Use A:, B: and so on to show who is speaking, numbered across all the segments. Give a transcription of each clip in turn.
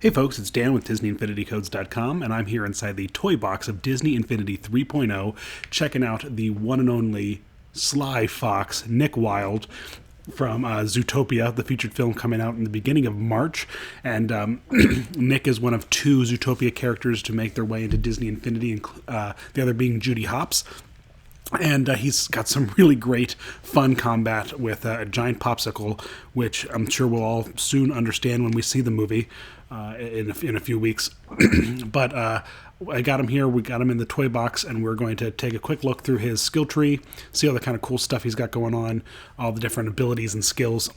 A: Hey folks, it's Dan with DisneyInfinityCodes.com, and I'm here inside the toy box of Disney Infinity 3.0, checking out the one and only Sly Fox, Nick Wilde, from Zootopia, the featured film coming out in the beginning of March. And Nick is one of two Zootopia characters to make their way into Disney Infinity, the other being Judy Hopps. And he's got some really great, fun combat with a giant popsicle, which I'm sure we'll all soon understand when we see the movie in a few weeks. But I got him here. We got him in the toy box, and we're going to take a quick look through his skill tree, see all the kind of cool stuff he's got going on, all the different abilities and skills,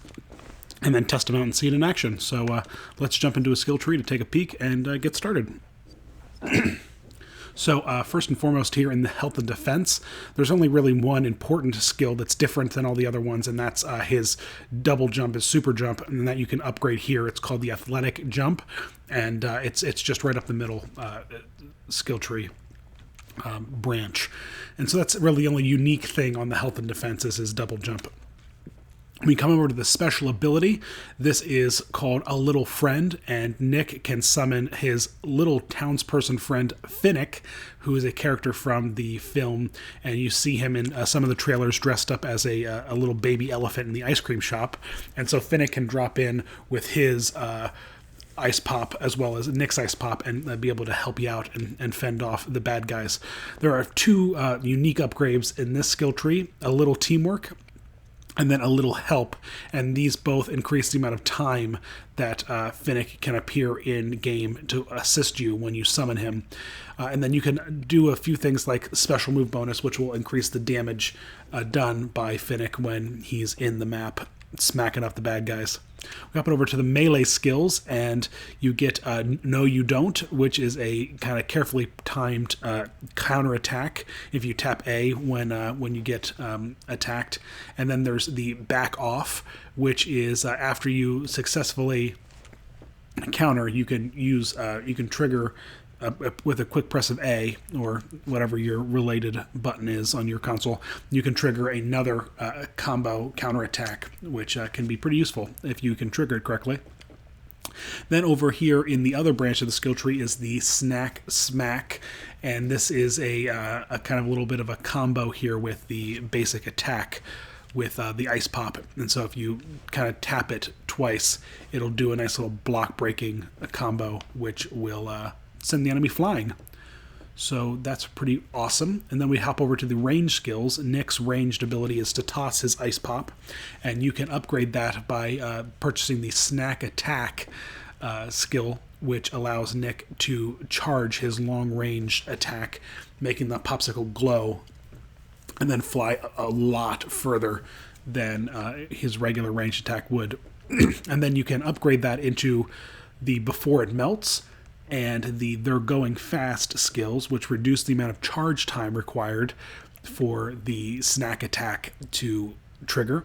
A: and then test him out and see it in action. So let's jump into a skill tree to take a peek and get started. So first and foremost here in the health and defense, there's only really one important skill that's different than all the other ones, and that's his double jump, his super jump, and that you can upgrade here. It's called the athletic jump, and it's just right up the middle skill tree branch. And so that's really the only unique thing on the health and defense is his double jump. When you come over to the special ability, this is called A Little Friend, and Nick can summon his little townsperson friend, Finnick, who is a character from the film, and you see him in some of the trailers dressed up as a little baby elephant in the ice cream shop. And so Finnick can drop in with his ice pop as well as Nick's ice pop and be able to help you out and fend off the bad guys. There are two unique upgrades in this skill tree: a little teamwork and then a little help, and these both increase the amount of time that Finnick can appear in game to assist you when you summon him. And then you can do a few things like special move bonus, which will increase the damage done by Finnick when he's in the map smacking up the bad guys. We hop it over to the melee skills, and you get No You Don't, which is a kind of carefully timed counter attack if you tap A when you get attacked. And then there's the back off, which is after you successfully counter, you can use you can trigger with a quick press of A or whatever your related button is on your console. You can trigger another combo counterattack, which can be pretty useful if you can trigger it correctly. Then over here in the other branch of the skill tree is the Snack Smack, and this is a kind of a little bit of a combo here with the basic attack with the ice pop. And so if you kind of tap it twice, it'll do a nice little block breaking combo, which will send the enemy flying. So that's pretty awesome. And then we hop over to the range skills. Nick's ranged ability is to toss his ice pop, and you can upgrade that by purchasing the Snack Attack skill, which allows Nick to charge his long-range attack, making the popsicle glow and then fly a lot further than his regular ranged attack would. And then you can upgrade that into the Before It Melts and the They're Going Fast skills, which reduce the amount of charge time required for the snack attack to trigger.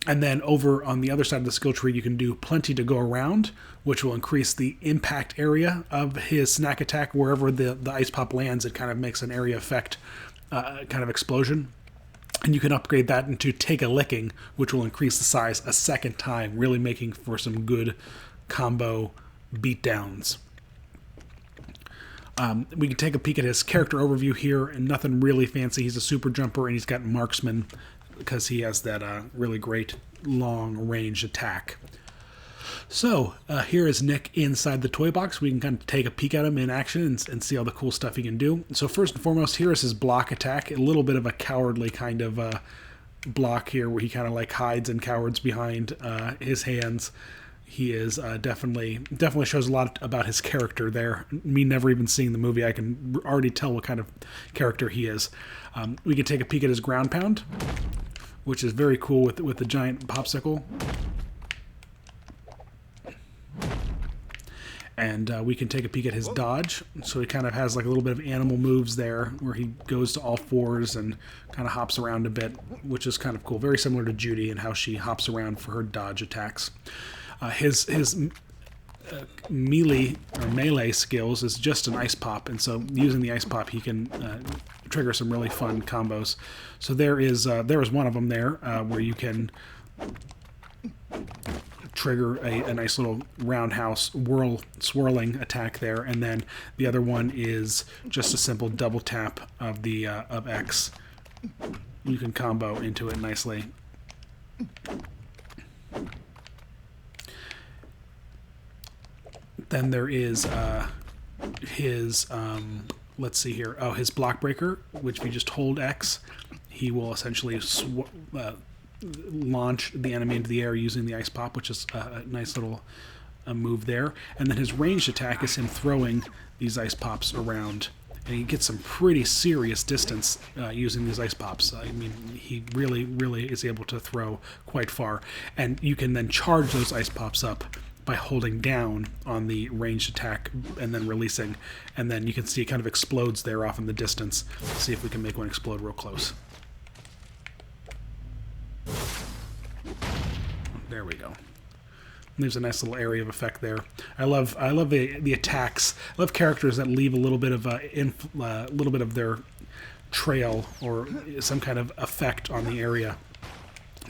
A: And then over on the other side of the skill tree, you can do Plenty to Go Around, which will increase the impact area of his snack attack. Wherever the ice pop lands, it kind of makes an area effect kind of explosion. And you can upgrade that into Take a Licking, which will increase the size a second time, really making for some good combo beatdowns. We can take a peek at his character overview here, and nothing really fancy. He's a super jumper, and he's got marksman because he has that really great long-range attack. So here is Nick inside the toy box. We can kind of take a peek at him in action and see all the cool stuff he can do. So first and foremost, here is his block attack, a little bit of a cowardly kind of block here where he kind of like hides and cowers behind his hands. He is definitely shows a lot about his character there. Me never even seeing the movie, I can already tell what kind of character he is. We can take a peek at his ground pound, which is very cool with the giant popsicle. And we can take a peek at his dodge. So he kind of has like a little bit of animal moves there where he goes to all fours and kind of hops around a bit, which is kind of cool. Very similar to Judy and how she hops around for her dodge attacks. His melee skills is just an ice pop, and so using the ice pop, he can trigger some really fun combos. So there is one of them there where you can trigger a nice little roundhouse swirling attack there, and then the other one is just a simple double tap of the of X. You can combo into it nicely. Then there is his let's see here. Oh, his block breaker, which if you just hold X, he will essentially launch the enemy into the air using the ice pop, which is a nice little move there. And then his ranged attack is him throwing these ice pops around, and he gets some pretty serious distance using these ice pops. I mean, he really is able to throw quite far, and you can then charge those ice pops up by holding down on the ranged attack and then releasing, and then you can see it kind of explodes there off in the distance. Let's see if we can make one explode real close. There we go. Leaves a nice little area of effect there. I love the attacks. I love characters that leave a little bit of their trail or some kind of effect on the area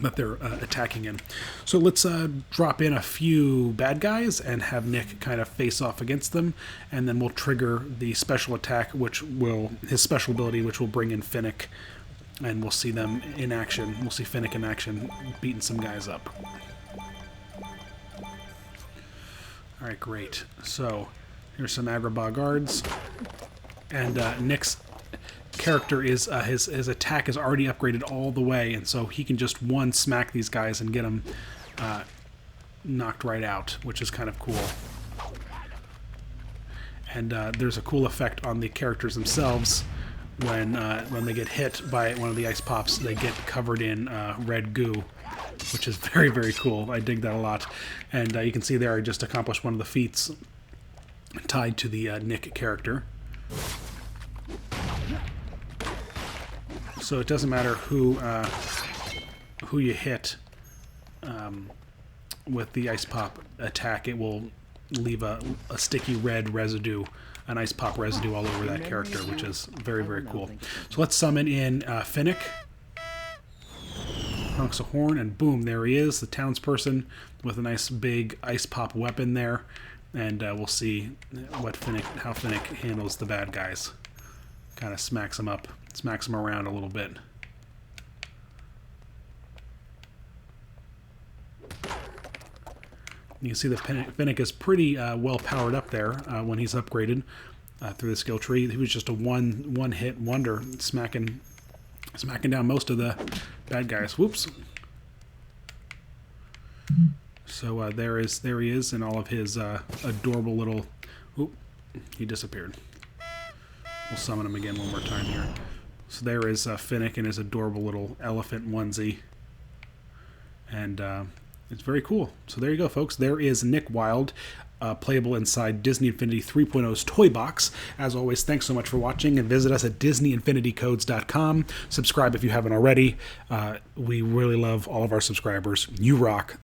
A: that they're attacking in. So let's drop in a few bad guys and have Nick kind of face off against them, and then we'll trigger the special attack, his special ability, which will bring in Finnick, and we'll see them in action. We'll see Finnick in action beating some guys up. Alright, great. So here's some Agrabah guards, and Nick's character is his attack is already upgraded all the way, and so he can just smack these guys and get them knocked right out, which is kind of cool. And there's a cool effect on the characters themselves when they get hit by one of the ice pops. They get covered in red goo, which is very cool. I dig that a lot. And you can see there I just accomplished one of the feats tied to the Nick character. So it doesn't matter who you hit with the ice pop attack, it will leave a sticky red residue, an ice pop residue all over that character, which is very cool. So let's summon in Finnick. Honks a horn, and boom, there he is, the townsperson with a nice big ice pop weapon there. And we'll see how Finnick handles the bad guys. Kind of smacks them around a little bit. You can see that Finnick is pretty well powered up there when he's upgraded through the skill tree. He was just a one-hit wonder, smacking down most of the bad guys. Whoops. So there he is in all of his adorable little... Oop, he disappeared. We'll summon him again one more time here. So there is Finnick in his adorable little elephant onesie. And it's very cool. So there you go, folks. There is Nick Wilde, playable inside Disney Infinity 3.0's Toy Box. As always, thanks so much for watching, and visit us at DisneyInfinityCodes.com. Subscribe if you haven't already. We really love all of our subscribers. You rock.